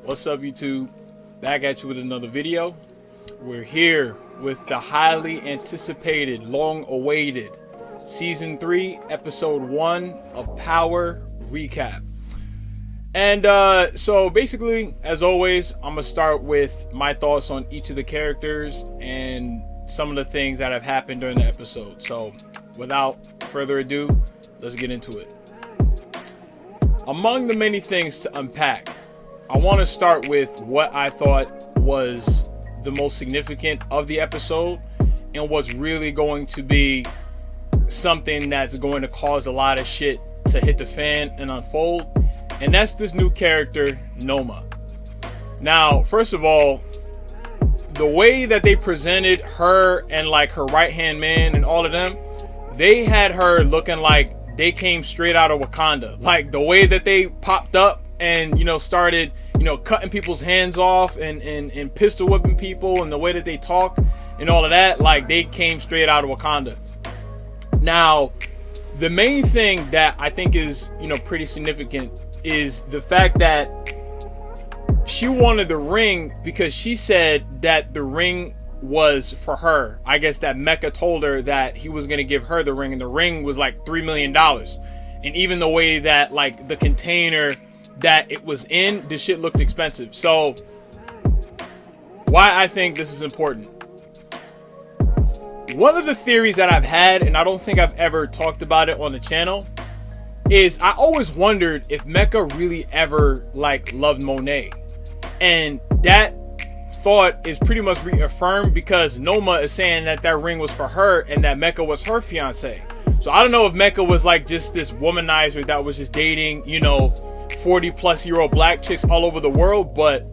What's up, YouTube? Back at you with another video. We're here with the highly anticipated, long-awaited Season 3, Episode 1 of Power recap. And so basically, as always, I'm going to start with my thoughts on each of the characters and some of the things that have happened during the episode. So without further ado, let's get into it. Among the many things to unpack, I want to start with what I thought was the most significant of the episode and what's really going to be something that's going to cause a lot of shit to hit the fan and unfold. And that's this new character, Noma. Now, first of all, the way that they presented her and like her right-hand man and all of them, they had her looking like they came straight out of Wakanda. Like the way that they popped up and, started, cutting people's hands off and pistol whipping people, and the way that they talk and all of that, like they came straight out of Wakanda. Now, the main thing that I think is, pretty significant is the fact that she wanted the ring because she said that the ring was for her. I guess that Mecca told her that he was going to give her the ring, and the ring was like $3 million. And even the way that like the container that it was in, the shit looked expensive. So why I think this is important. One of the theories that I've had, and I don't think I've ever talked about it on the channel, is I always wondered if Mecca really ever like loved Monet. And that thought is pretty much reaffirmed because Noma is saying that that ring was for her and that Mecca was her fiance. So I don't know if Mecca was like just this womanizer that was just dating, 40-plus-year-old black chicks all over the world, but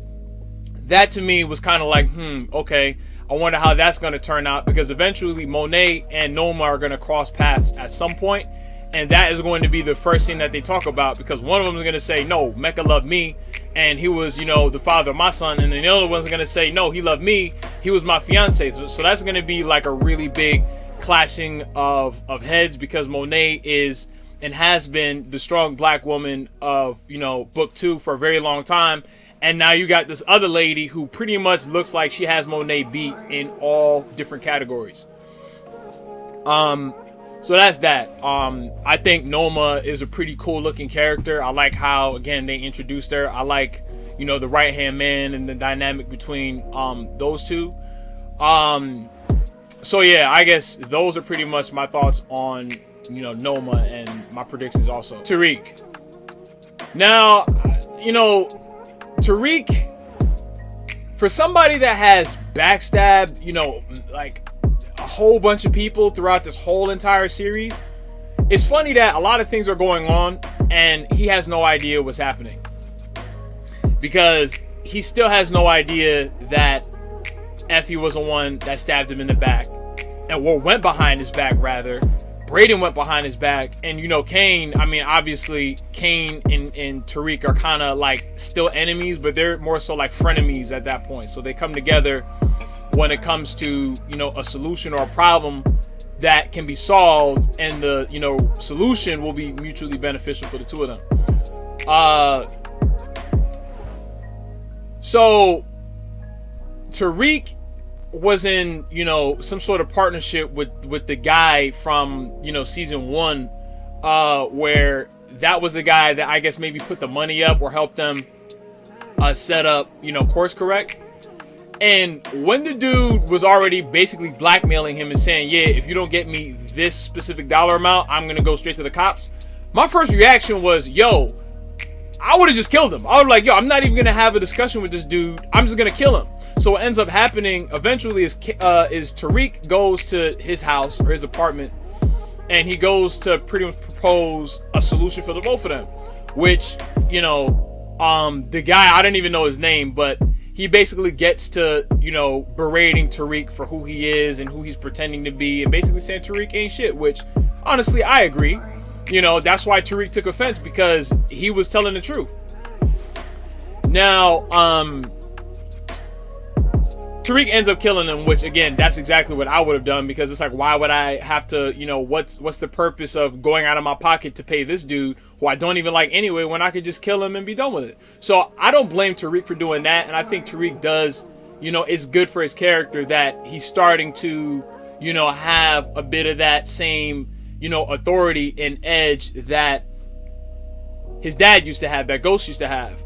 that to me was kind of like, okay, I wonder how that's going to turn out, because eventually Monet and Noma are going to cross paths at some point, and that is going to be the first thing that they talk about, because one of them is going to say, no, Mecca loved me, and he was, the father of my son, and then the other one's going to say, no, he loved me, he was my fiance. So that's going to be like a really big clashing of heads, because Monet is and has been the strong black woman of, book 2 for a very long time. And now you got this other lady who pretty much looks like she has Monet beat in all different categories. So that's that. I think Noma is a pretty cool looking character. I like how, again, they introduced her. I like, the right-hand man and the dynamic between those two. So yeah, I guess those are pretty much my thoughts on, Noma, and my predictions also. Tariq. Now, Tariq, for somebody that has backstabbed, like a whole bunch of people throughout this whole entire series, it's funny that a lot of things are going on and he has no idea what's happening, because he still has no idea that Effie was the one that stabbed him in the back, and went behind his back rather. Brayden went behind his back, and Kane, obviously Kane and Tariq are kind of like still enemies, but they're more so like frenemies at that point. So they come together when it comes to, a solution or a problem that can be solved, and the, solution will be mutually beneficial for the two of them. So Tariq was in, some sort of partnership with the guy from, season 1, where that was the guy that I guess maybe put the money up or helped them set up, course correct. And when the dude was already basically blackmailing him and saying, yeah, if you don't get me this specific dollar amount, I'm gonna go straight to the cops, my first reaction was, yo, I would have just killed him. I was like, yo, I'm not even gonna have a discussion with this dude, I'm just gonna kill him. So what ends up happening eventually is Tariq goes to his house or his apartment, and he goes to pretty much propose a solution for the both of them, which, the guy, I don't even know his name, but he basically gets to, berating Tariq for who he is and who he's pretending to be, and basically saying Tariq ain't shit, which honestly I agree. That's why Tariq took offense, because he was telling the truth. Now, Tariq ends up killing him, which again, that's exactly what I would have done, because it's like, why would I have to, what's the purpose of going out of my pocket to pay this dude who who I don't even like anyway, when I could just kill him and be done with it. So I don't blame Tariq for doing that, and I think Tariq does, it's good for his character that he's starting to, have a bit of that same, authority and edge that his dad used to have, that Ghost used to have.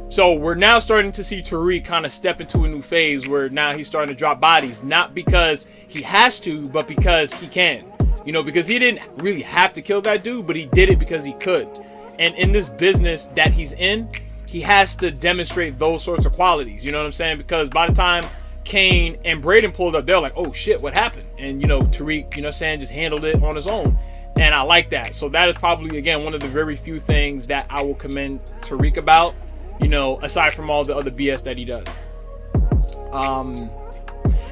So we're now starting to see Tariq kind of step into a new phase where now he's starting to drop bodies, not because he has to, but because he can. Because he didn't really have to kill that dude, but he did it because he could. And in this business that he's in, he has to demonstrate those sorts of qualities. You know what I'm saying? Because by the time Kane and Brayden pulled up, they're like, oh shit, what happened? And, Tariq, just handled it on his own. And I like that. So that is probably, again, one of the very few things that I will commend Tariq about, aside from all the other BS that he does.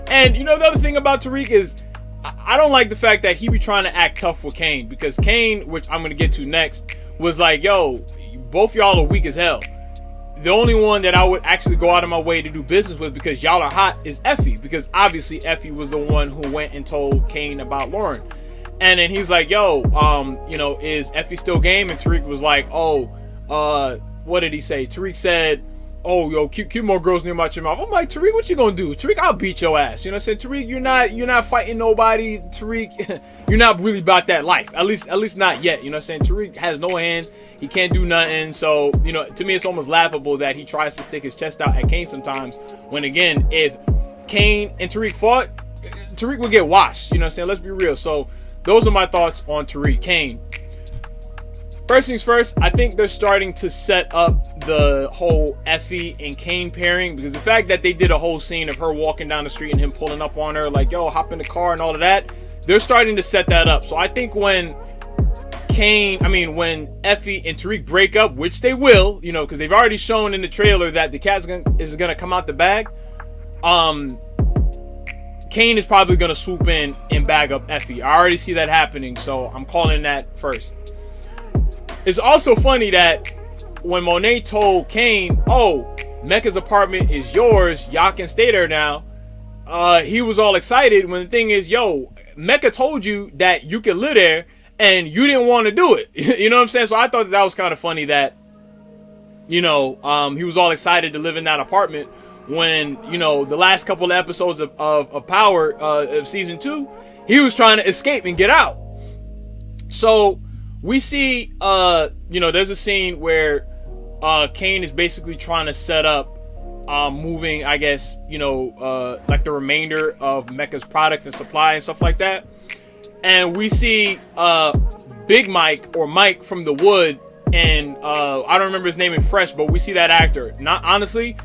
And, the other thing about Tariq is, I don't like the fact that he be trying to act tough with Kane, because Kane, which I'm going to get to next, was like, yo, both y'all are weak as hell. The only one that I would actually go out of my way to do business with, because y'all are hot, is Effie, because obviously Effie was the one who went and told Kane about Lauren. And then he's like, yo, is Effie still game? And Tariq was like, what did he say? Tariq said, oh, yo, keep more girls near my mouth. I'm like, Tariq, what you gonna do? Tariq, I'll beat your ass. You know what I'm saying? Tariq, you're not fighting nobody. Tariq, you're not really about that life. At least not yet. You know what I'm saying? Tariq has no hands. He can't do nothing. So, to me, it's almost laughable that he tries to stick his chest out at Kane sometimes. When, again, if Kane and Tariq fought, Tariq would get washed. You know what I'm saying? Let's be real. So, those are my thoughts on Tariq. Kane. First things first, I think they're starting to set up the whole Effie and Kane pairing, because the fact that they did a whole scene of her walking down the street and him pulling up on her, like, yo, hop in the car and all of that, they're starting to set that up. So I think when Effie and Tariq break up, which they will, because they've already shown in the trailer that the cat is gonna come out the bag, Kane is probably gonna swoop in and bag up Effie. I already see that happening, so I'm calling that first. It's also funny that when Monet told Kane, oh, Mecca's apartment is yours, y'all can stay there now, he was all excited, when the thing is, yo, Mecca told you that you could live there and you didn't want to do it. You know what I'm saying? So I thought that was kind of funny that, he was all excited to live in that apartment when, the last couple of episodes of Power of season 2, he was trying to escape and get out. So we see, there's a scene where Kane is basically trying to set up moving, I guess, like the remainder of Mecca's product and supply and stuff like that. And we see Big Mike, or Mike from The Wood, and I don't remember his name in Fresh, but we see that actor. Not honestly,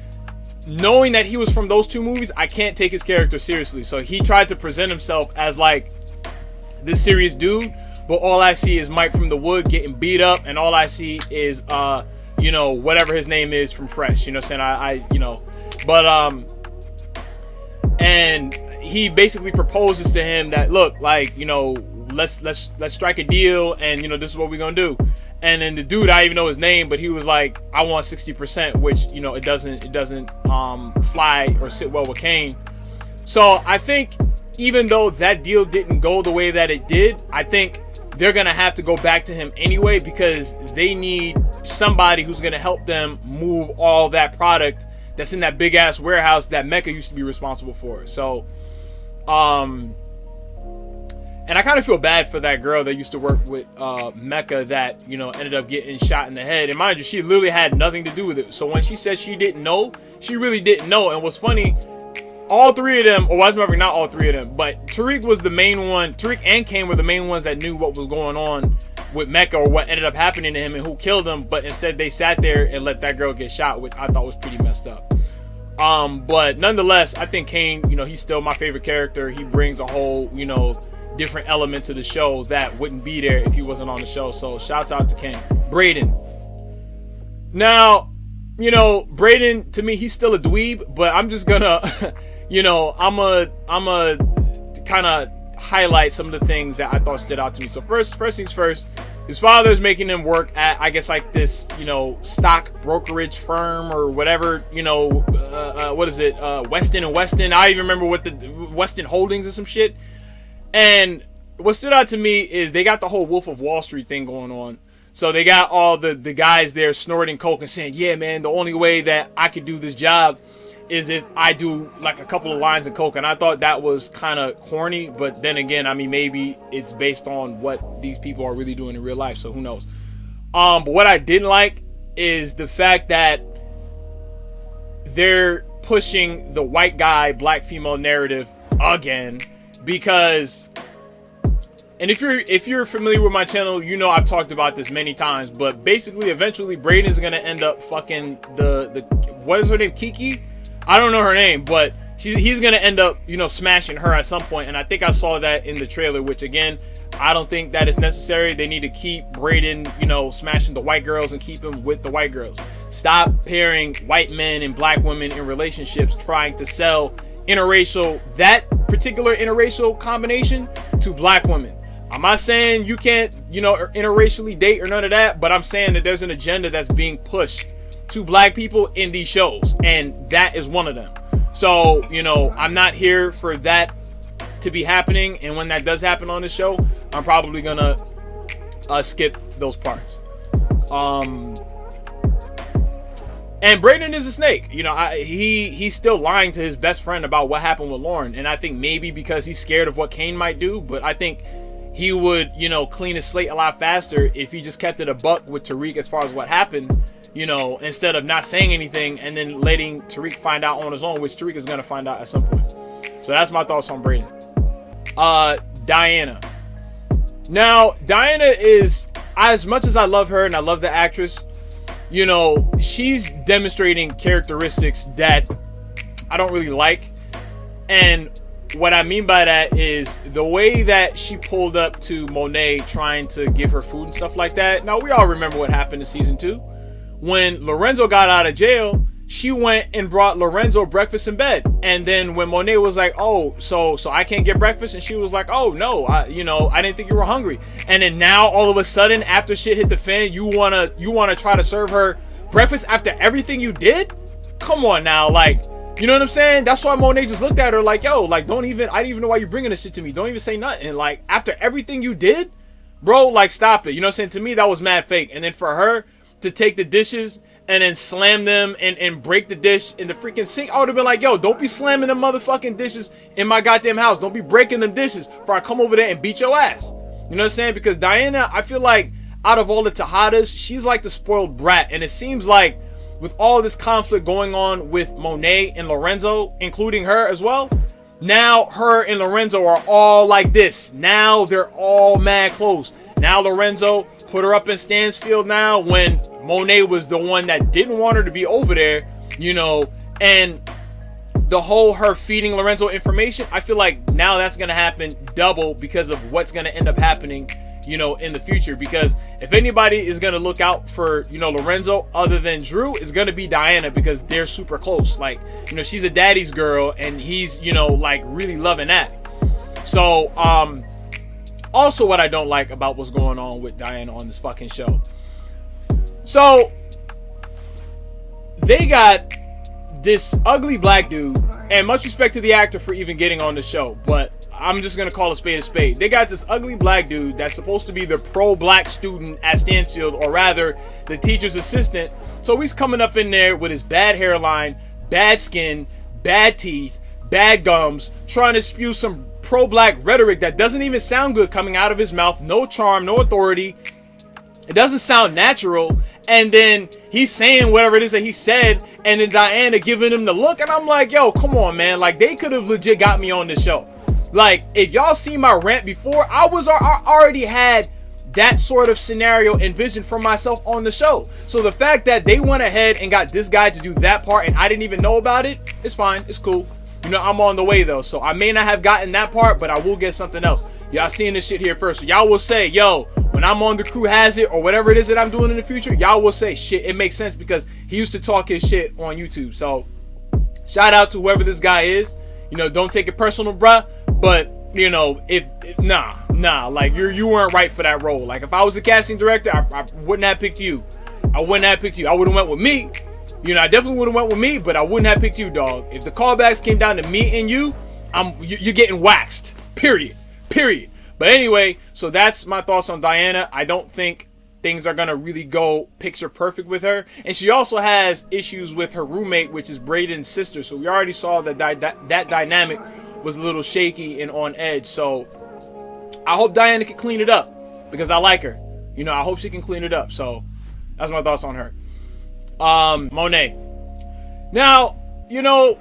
knowing that he was from those two movies, I can't take his character seriously. So he tried to present himself as like this serious dude, but all I see is Mike from The Wood getting beat up, and all I see is whatever his name is from Fresh. You know what I'm saying? And he basically proposes to him that, look, like, let's strike a deal, and this is what we're gonna do. And then the dude, I even know his name, but he was like, I want 60%, which it doesn't fly or sit well with Kane. So I think even though that deal didn't go the way that it did, I think they're gonna have to go back to him anyway, because they need somebody who's gonna help them move all that product that's in that big ass warehouse that Mecca used to be responsible for. So and I kind of feel bad for that girl that used to work with Mecca that ended up getting shot in the head. And mind you, she literally had nothing to do with it. So when she said she didn't know, she really didn't know. And what's funny, all three of them, or as a matter of fact, not all three of them, but Tariq was the main one. Tariq and Kane were the main ones that knew what was going on with Mecca, or what ended up happening to him and who killed him. But instead they sat there and let that girl get shot, which I thought was pretty messed up. But nonetheless, I think Kane, he's still my favorite character. He brings a whole, different element to the show that wouldn't be there if he wasn't on the show. So shouts out to Kane. Brayden. Now, Brayden, to me, he's still a dweeb, but I'm just gonna, I'm a kind of highlight some of the things that I thought stood out to me. So first things first, his father's making him work at, I guess, like this, stock brokerage firm or whatever, what is it? Weston and Weston. I even remember what the Weston Holdings or some shit. And what stood out to me is they got the whole Wolf of Wall Street thing going on. So they got all the guys there snorting coke and saying, yeah, man, the only way that I could do this job is if I do like a couple of lines of coke. And I thought that was kind of corny, but then again, I mean, maybe it's based on what these people are really doing in real life, so who knows. But what I didn't like is the fact that they're pushing the white guy, black female narrative again, because, and if you're familiar with my channel, you know I've talked about this many times, but basically eventually Brayden is gonna end up fucking the what is her name, Kiki? I don't know her name, but he's gonna end up, you know, smashing her at some point, and I think I saw that in the trailer, which again, I don't think that is necessary. They need to keep Brayden, you know, smashing the white girls and keep him with the white girls. Stop pairing white men and black women in relationships, trying to sell interracial, that particular interracial combination, to black women. I'm not saying you can't, you know, interracially date or none of that, but I'm saying that there's an agenda that's being pushed to black people in these shows, and that is one of them. So, you know, I'm not here for that to be happening, and when that does happen on the show, I'm probably gonna skip those parts. And Brayden is a snake. You know, he's still lying to his best friend about what happened with Lauren, and I think maybe because he's scared of what Kane might do, but I think he would, you know, clean his slate a lot faster if he just kept it a buck with Tariq as far as what happened, you know, instead of not saying anything and then letting Tariq find out on his own, which Tariq is gonna find out at some point. So that's my thoughts on Brayden. Diana. Now, Diana is, as much as I love her and I love the actress, you know, she's demonstrating characteristics that I don't really like. And what I mean by that is the way that she pulled up to Monet trying to give her food and stuff like that. Now, we all remember what happened in season 2. When Lorenzo got out of jail, she went and brought Lorenzo breakfast in bed. And then when Monet was like, oh, so I can't get breakfast, and she was like, oh no, I didn't think you were hungry. And then now all of a sudden, after shit hit the fan, you wanna try to serve her breakfast after everything you did? Come on now, like, you know what I'm saying? That's why Monet just looked at her like, yo, like, I didn't even know why you're bringing this shit to me. Don't even say nothing. And like, after everything you did, bro, like, stop it. You know what I'm saying? To me, that was mad fake. And then for her to take the dishes and then slam them and break the dish in the freaking sink, I would have been like, yo, don't be slamming them motherfucking dishes in my goddamn house. Don't be breaking them dishes before I come over there and beat your ass. You know what I'm saying? Because Diana, I feel like out of all the Tejadas, she's like the spoiled brat. And it seems like with all this conflict going on with Monet and Lorenzo, including her as well, now her and Lorenzo are all like this. Now they're all mad close. Now Lorenzo put her up in Stansfield now when Monet was the one that didn't want her to be over there, you know, and the whole her feeding Lorenzo information, I feel like now that's going to happen double because of what's going to end up happening, you know, in the future. Because if anybody is going to look out for, you know, Lorenzo other than Drew, is going to be Diana, because they're super close. Like, you know, she's a daddy's girl and he's, you know, like really loving that. So, also what I don't like about what's going on with Diana on this fucking show. So, they got this ugly black dude, and much respect to the actor for even getting on the show, but I'm just gonna call a spade a spade. They got this ugly black dude that's supposed to be the pro-black student at Stansfield, or rather, the teacher's assistant. So he's coming up in there with his bad hairline, bad skin, bad teeth, bad gums, trying to spew some pro-black rhetoric that doesn't even sound good coming out of his mouth. No charm, no authority. It doesn't sound natural. And then he's saying whatever it is that he said, and then Diana giving him the look, and I'm like, yo, come on, man. Like, they could have legit got me on this show. Like, if y'all see my rant before, I already had that sort of scenario envisioned for myself on the show. So the fact that they went ahead and got this guy to do that part and I didn't even know about it, it's fine, it's cool. You know, I'm on the way though, so I may not have gotten that part, but I will get something else. Y'all seeing this shit here first, so y'all will say, yo, when I'm on The Crew Has It, or whatever it is that I'm doing in the future, y'all will say, shit, it makes sense because he used to talk his shit on YouTube. So shout out to whoever this guy is. You know, don't take it personal, bruh, but you know, nah, like you weren't right for that role. Like, if I was a casting director, I wouldn't have picked you. I wouldn't have picked you. I would have went with me. You know, I definitely would have went with me, but I wouldn't have picked you, dog. If the callbacks came down to me and you, you're getting waxed. Period. But anyway, so that's my thoughts on Diana. I don't think things are gonna really go picture perfect with her. And she also has issues with her roommate, which is Brayden's sister. So we already saw that that dynamic was a little shaky and on edge. So I hope Diana can clean it up because I like her. You know, I hope she can clean it up. So that's my thoughts on her. Monet. Now, you know,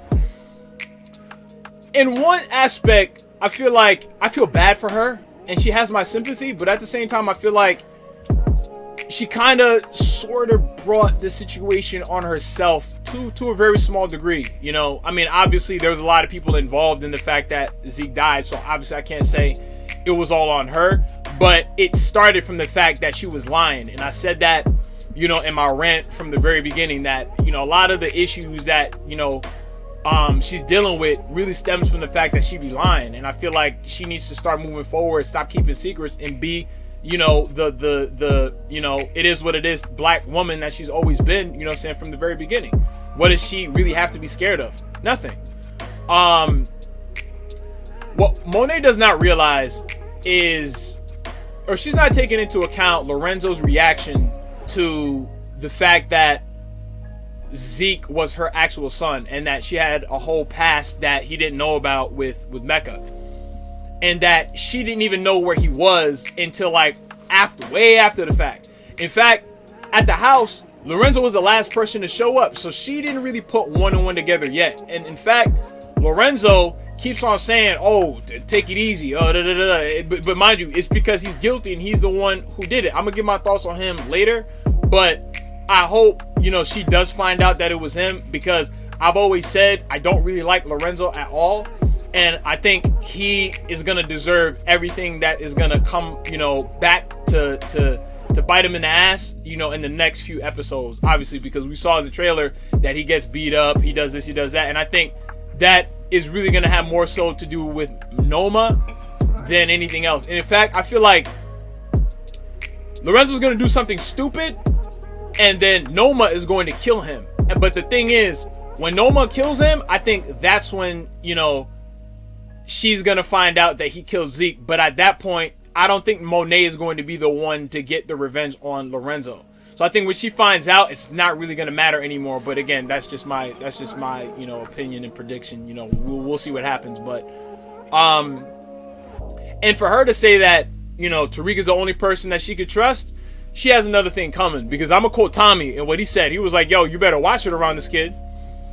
in one aspect, I feel bad for her and she has my sympathy, but at the same time, I feel like she kind of sort of brought the situation on herself to a very small degree. You know, I mean, obviously there's a lot of people involved in the fact that Zeke died, so obviously I can't say it was all on her, but it started from the fact that she was lying. And I said that, you know, in my rant from the very beginning, that, you know, a lot of the issues that, you know, she's dealing with really stems from the fact that she be lying. And I feel like she needs to start moving forward, stop keeping secrets, and be, you know, the you know, it is what it is black woman that she's always been, you know what I'm saying, from the very beginning. What does she really have to be scared of? Nothing. What Monet does not realize is, or she's not taking into account Lorenzo's reaction to the fact that Zeke was her actual son and that she had a whole past that he didn't know about with Mecca, and that she didn't even know where he was until like way after the fact. In fact, at the house, Lorenzo was the last person to show up, so she didn't really put one and one together yet. And in fact, Lorenzo keeps on saying, "Oh, take it easy." But mind you, it's because he's guilty and he's the one who did it. I'm gonna give my thoughts on him later, but I hope, you know, she does find out that it was him, because I've always said I don't really like Lorenzo at all, and I think he is gonna deserve everything that is gonna come, you know, back to bite him in the ass, you know, in the next few episodes. Obviously, because we saw in the trailer that he gets beat up, he does this, he does that, and I think that is really gonna have more so to do with Noma than anything else. And in fact, I feel like Lorenzo's gonna do something stupid, and then Noma is going to kill him. But the thing is, when Noma kills him, I think that's when, you know, she's going to find out that he killed Zeke. But at that point, I don't think Monet is going to be the one to get the revenge on Lorenzo. So I think when she finds out, it's not really going to matter anymore. But again, that's just my, you know, opinion and prediction. You know, we'll see what happens. But, and for her to say that, you know, Tariq is the only person that she could trust, she has another thing coming, because I'm gonna quote Tommy and what he said. He was like, "Yo, you better watch it around this kid."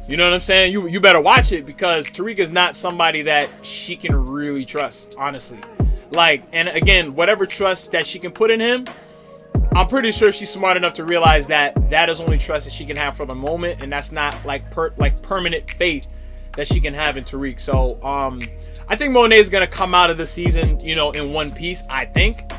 You know what I'm saying? You better watch it, because Tariq is not somebody that she can really trust, honestly. Like, and again, whatever trust that she can put in him, I'm pretty sure she's smart enough to realize that that is only trust that she can have for the moment, and that's not like permanent faith that she can have in Tariq. So, I think Monet is gonna come out of the season, you know, in one piece. I think,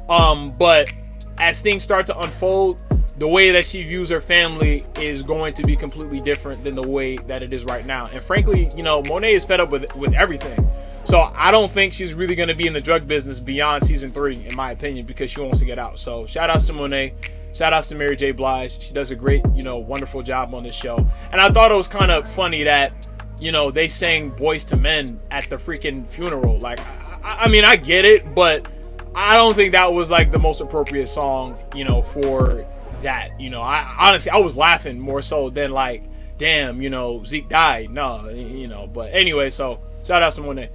but as things start to unfold, the way that she views her family is going to be completely different than the way that it is right now. And frankly, you know, Monet is fed up with everything. So I don't think she's really going to be in the drug business beyond season 3, in my opinion, because she wants to get out. So shout outs to Monet. Shout outs to Mary J. Blige. She does a great, you know, wonderful job on this show. And I thought it was kind of funny that, you know, they sang Boys to Men at the freaking funeral. Like, I mean, I get it, but I don't think that was like the most appropriate song, you know, for that. You know, I honestly, I was laughing more so than like, damn, you know, Zeke died. No, you know, but anyway, so shout out to Monet.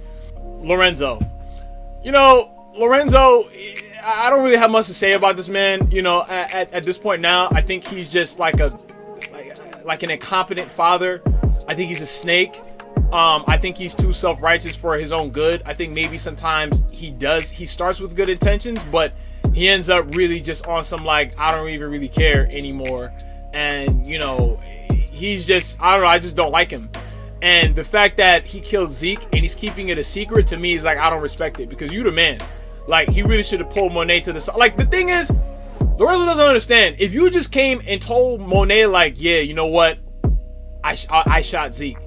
Lorenzo. You know, Lorenzo, I don't really have much to say about this man. You know, at this point now, I think he's just like an incompetent father. I think he's a snake. I think he's too self-righteous for his own good. I think maybe sometimes he starts with good intentions, but he ends up really just on some like, I don't even really care anymore. And, you know, he's just, I don't know, I just don't like him. And the fact that he killed Zeke and he's keeping it a secret, to me is like, I don't respect it, because you the man. Like, he really should have pulled Monet to the side. Like, the thing is, Lorenzo doesn't understand. If you just came and told Monet, like, yeah, you know what, I shot Zeke,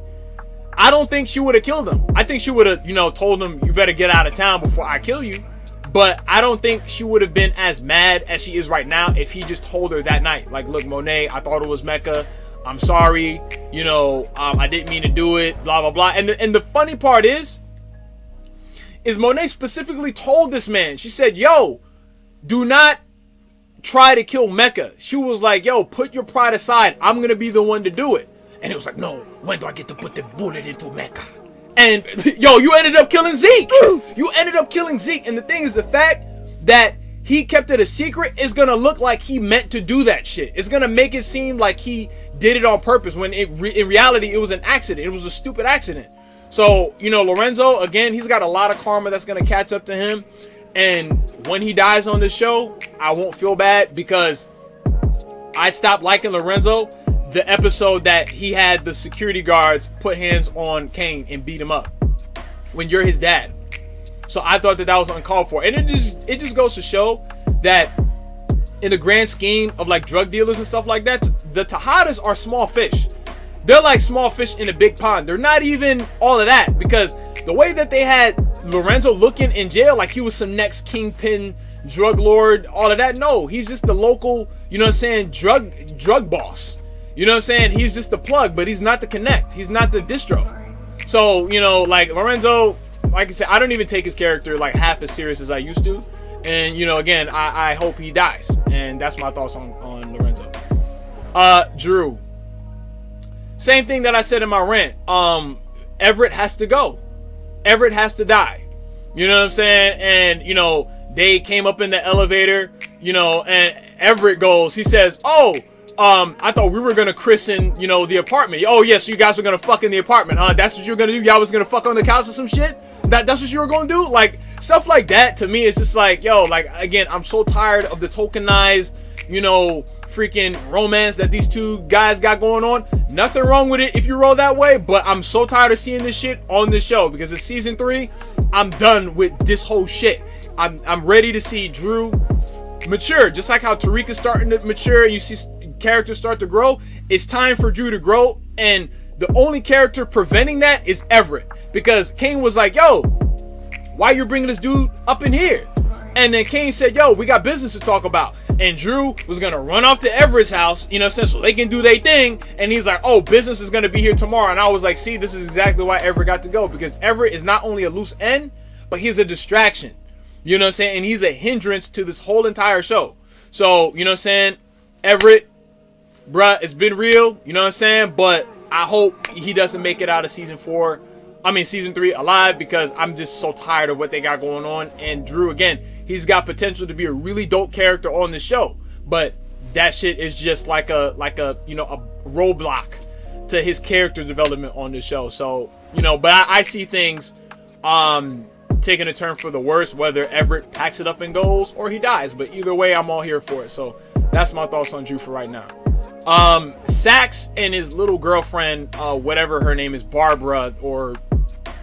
I don't think she would have killed him. I think she would have, you know, told him, you better get out of town before I kill you. But I don't think she would have been as mad as she is right now if he just told her that night, like, look, Monet, I thought it was Mecca. I'm sorry. You know, I didn't mean to do it, blah, blah, blah. And the funny part is Monet specifically told this man, she said, yo, do not try to kill Mecca. She was like, yo, put your pride aside. I'm going to be the one to do it. And it was like, no, when do I get to put the bullet into Mecca? And, yo, you ended up killing Zeke. You ended up killing Zeke. And the thing is, the fact that he kept it a secret is going to look like he meant to do that shit. It's going to make it seem like he did it on purpose when in reality, it was an accident. It was a stupid accident. So, you know, Lorenzo, again, he's got a lot of karma that's going to catch up to him. And when he dies on this show, I won't feel bad because I stopped liking Lorenzo the episode that he had the security guards put hands on Kane and beat him up when you're his dad. So I thought that that was uncalled for. And it just goes to show that in the grand scheme of like drug dealers and stuff like that, the Tejadas are small fish. They're like small fish in a big pond. They're not even all of that, because the way that they had Lorenzo looking in jail like he was some next kingpin drug lord, all of that. No, he's just the local, you know what I'm saying, drug boss. You know what I'm saying? He's just the plug, but he's not the connect. He's not the distro. So, you know, like Lorenzo, like I said, I don't even take his character like half as serious as I used to. And, you know, again, I hope he dies. And that's my thoughts on Lorenzo. Drew. Same thing that I said in my rant. Everett has to go. Everett has to die. You know what I'm saying? And, you know, they came up in the elevator, you know, and Everett goes, he says, oh, I thought we were going to christen, you know, the apartment. Oh, yeah, so you guys were going to fuck in the apartment, huh? That's what you were going to do? Y'all was going to fuck on the couch or some shit? That's what you were going to do? Like, stuff like that, to me, is just like, yo, like, again, I'm so tired of the tokenized, you know, freaking romance that these two guys got going on. Nothing wrong with it if you roll that way, but I'm so tired of seeing this shit on this show, because it's season 3. I'm done with this whole shit. I'm ready to see Drew mature, just like how Tariq is starting to mature and you see characters start to grow. It's time for Drew to grow, and the only character preventing that is Everett, because Kane was like, yo, why you bringing this dude up in here? And then Kane said, yo, we got business to talk about. And Drew was going to run off to Everett's house, you know, so they can do their thing. And he's like, oh, business is going to be here tomorrow. And I was like, see, this is exactly why Everett got to go, because Everett is not only a loose end, but he's a distraction. You know what I'm saying? And he's a hindrance to this whole entire show. So, you know what I'm saying? Everett, bruh, it's been real. You know what I'm saying? But I hope he doesn't make it out of season 3 alive, because I'm just so tired of what they got going on. And Drew, again, he's got potential to be a really dope character on the show, but that shit is just like a you know, a roadblock to his character development on the show. So, you know, but I see things taking a turn for the worse, whether Everett packs it up and goes or he dies. But either way, I'm all here for it. So that's my thoughts on Drew for right now. Saxe and his little girlfriend, whatever her name is, Barbara or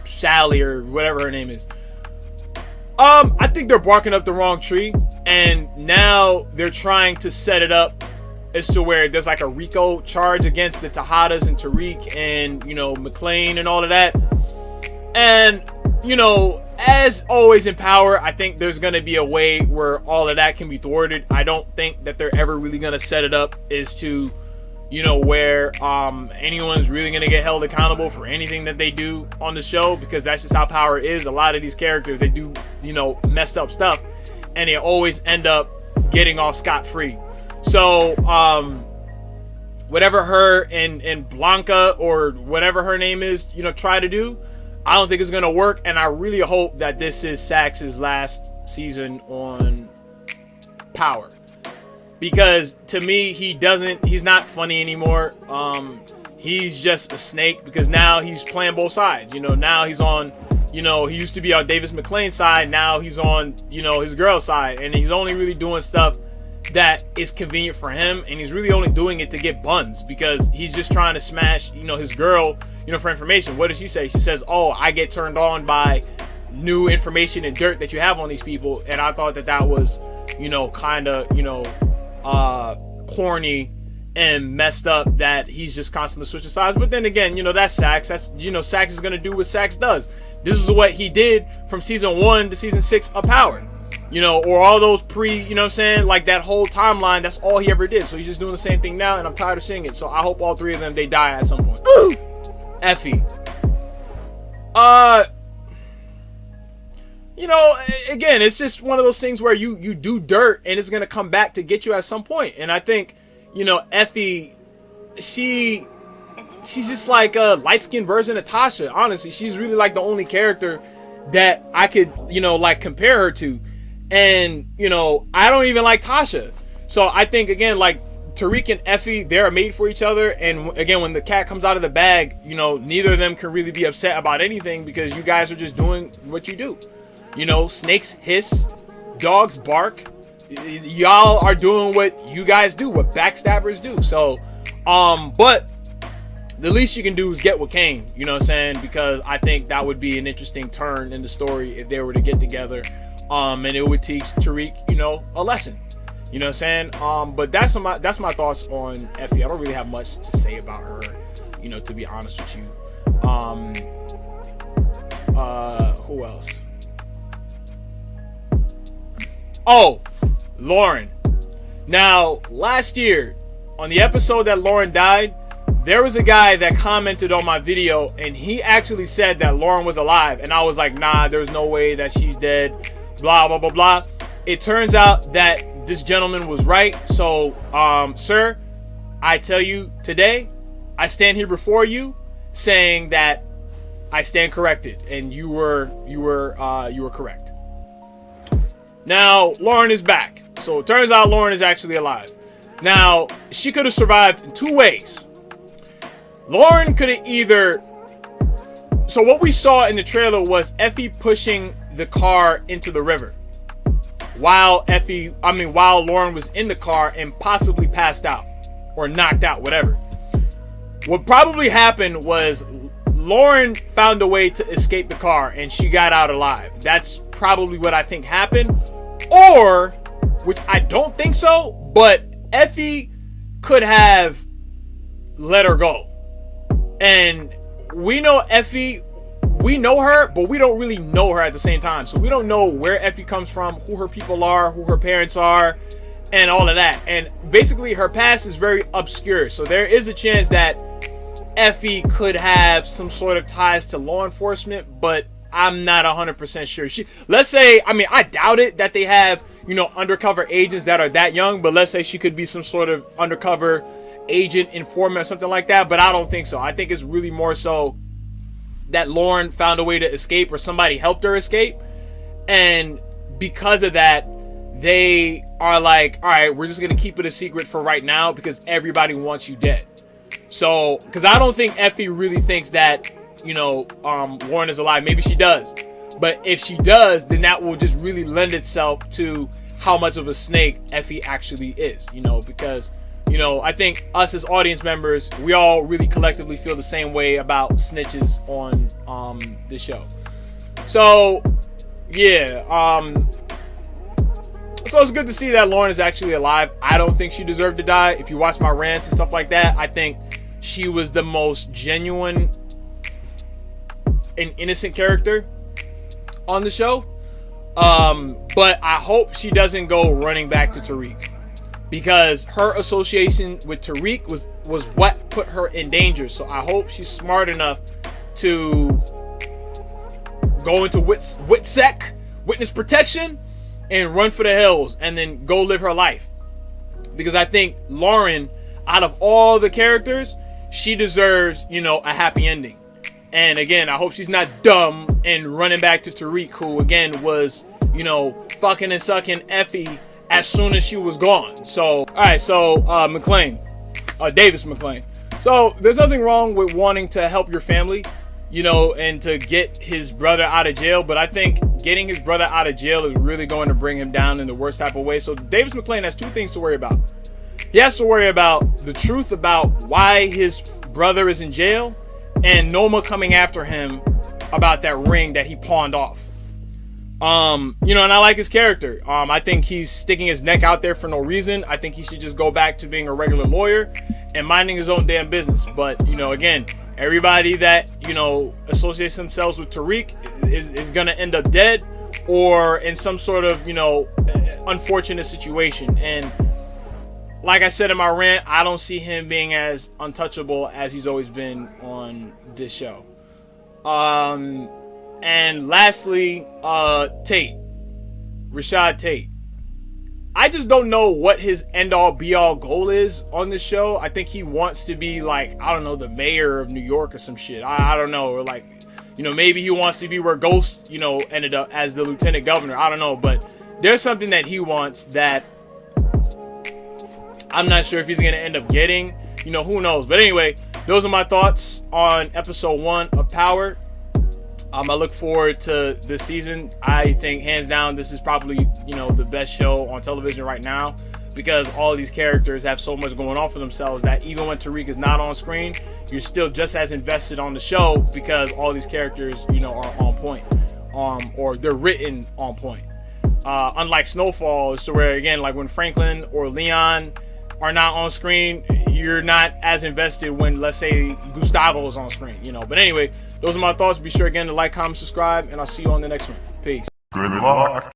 Sally or whatever her name is. I think they're barking up the wrong tree, and now they're trying to set it up as to where there's like a RICO charge against the Tejadas and Tariq and, you know, Maclean and all of that. And, you know, as always in Power, I think there's going to be a way where all of that can be thwarted. I don't think that they're ever really going to set it up as to, you know, where anyone's really going to get held accountable for anything that they do on the show, because that's just how Power is. A lot of these characters, they do, you know, messed up stuff, and they always end up getting off scot-free. So, whatever her and Blanca or whatever her name is, you know, try to do, I don't think it's going to work, and I really hope that this is Saxe's last season on Power. Because to me, he's not funny anymore. He's just a snake, because now he's playing both sides. You know, now he's on, you know, he used to be on Davis McLean's side. Now he's on, you know, his girl's side. And he's only really doing stuff that is convenient for him. And he's really only doing it to get buns, because he's just trying to smash, you know, his girl, you know, for information. What does she say? She says, oh, I get turned on by new information and dirt that you have on these people. And I thought that was, you know, kind of, you know, corny and messed up, that he's just constantly switching sides. But then again, you know, that's Saxe. That's, you know, Saxe is gonna do what Saxe does. This is what he did from season 1 to season 6 of Power, you know, or all those you know what I'm saying, like that whole timeline. That's all he ever did. So he's just doing the same thing now, and I'm tired of seeing it. So I hope all 3 of them, they die at some point. Effie, you know, again, it's just one of those things where you do dirt and it's gonna come back to get you at some point. And I think, you know, Effie, she's just like a light-skinned version of Tasha. Honestly, she's really like the only character that I could, you know, like compare her to. And, you know, I don't even like Tasha. So I think, again, like Tariq and Effie, they're made for each other. And again, when the cat comes out of the bag, you know, neither of them can really be upset about anything because you guys are just doing what you do. You know, snakes hiss, dogs bark. Y'all are doing what you guys do, what backstabbers do. So, but the least you can do is get what came, you know what I'm saying? Because I think that would be an interesting turn in the story if they were to get together. And it would teach Tariq, you know, a lesson. You know what I'm saying? But that's my thoughts on Effie. I don't really have much to say about her, you know, to be honest with you. Who else? Oh, Lauren. Now, last year, on the episode that Lauren died, there was a guy that commented on my video, and he actually said that Lauren was alive. And I was like, nah, there's no way that she's dead. Blah, blah, blah, blah. It turns out that this gentleman was right. So, sir, I tell you today, I stand here before you saying that I stand corrected, and you were correct. Now, Lauren is back. So it turns out Lauren is actually alive. Now, she could have survived in two ways. Lauren could have either... So what we saw in the trailer was Effie pushing the car into the river. While Lauren was in the car and possibly passed out. Or knocked out, whatever. What probably happened was Lauren found a way to escape the car and she got out alive. That's probably what I think happened. Or, which I don't think so, but Effie could have let her go. And we know Effie, we know her, but we don't really know her at the same time. So we don't know where Effie comes from, who her people are, who her parents are, and all of that. And basically her past is very obscure. So there is a chance that Effie could have some sort of ties to law enforcement, but I'm not 100% sure. Let's say, I mean, I doubt it that they have, you know, undercover agents that are that young, but let's say she could be some sort of undercover agent, informant, or something like that, but I don't think so. I think it's really more so that Lauren found a way to escape or somebody helped her escape, and because of that, they are like, all right, we're just going to keep it a secret for right now because everybody wants you dead. So, because I don't think Effie really thinks that, you know, Lauren is alive. Maybe she does. But if she does, then that will just really lend itself to how much of a snake Effie actually is, you know, because, you know, I think us as audience members, we all really collectively feel the same way about snitches on this show. So, yeah, so it's good to see that Lauren is actually alive. I don't think she deserved to die. If you watch my rants and stuff like that, I think she was the most genuine and innocent character on the show. But I hope she doesn't go running back to Tariq, because her association with Tariq was what put her in danger. So I hope she's smart enough to go into WITSEC, witness protection, and run for the hills and then go live her life. Because I think Lauren, out of all the characters, she deserves, you know, a happy ending. And again, I hope she's not dumb and running back to Tariq, who again was, you know, fucking and sucking Effie as soon as she was gone. So, alright, so Maclean, Davis Maclean. So there's nothing wrong with wanting to help your family, you know, and to get his brother out of jail, but I think getting his brother out of jail is really going to bring him down in the worst type of way. So Davis Maclean has two things to worry about. He has to worry about the truth about why his brother is in jail, and Noma coming after him about that ring that he pawned off. You know, and I like his character. I think he's sticking his neck out there for no reason. I think he should just go back to being a regular lawyer and minding his own damn business. But, you know, again, everybody that, you know, associates themselves with Tariq is going to end up dead or in some sort of, you know, unfortunate situation. And like I said in my rant, I don't see him being as untouchable as he's always been on this show. And lastly, Tate, Rashad Tate. I just don't know what his end-all be-all goal is on this show. I think he wants to be like, I don't know, the mayor of New York or some shit. I don't know. Or like, you know, maybe he wants to be where Ghost, you know, ended up as the lieutenant governor. I don't know. But there's something that he wants that I'm not sure if he's going to end up getting. You know, who knows. But anyway, those are my thoughts on episode 1 of Power. I look forward to this season. I think hands down this is probably, you know, the best show on television right now, because all of these characters have so much going on for themselves that even when Tariq is not on screen, you're still just as invested on the show because all these characters, you know, are on point, or they're written on point. Unlike Snowfall, so where again, like when Franklin or Leon are not on screen, you're not as invested when, let's say, Gustavo is on screen, you know. But anyway, those are my thoughts. Be sure again to like, comment, subscribe, and I'll see you on the next one. Peace. Good luck.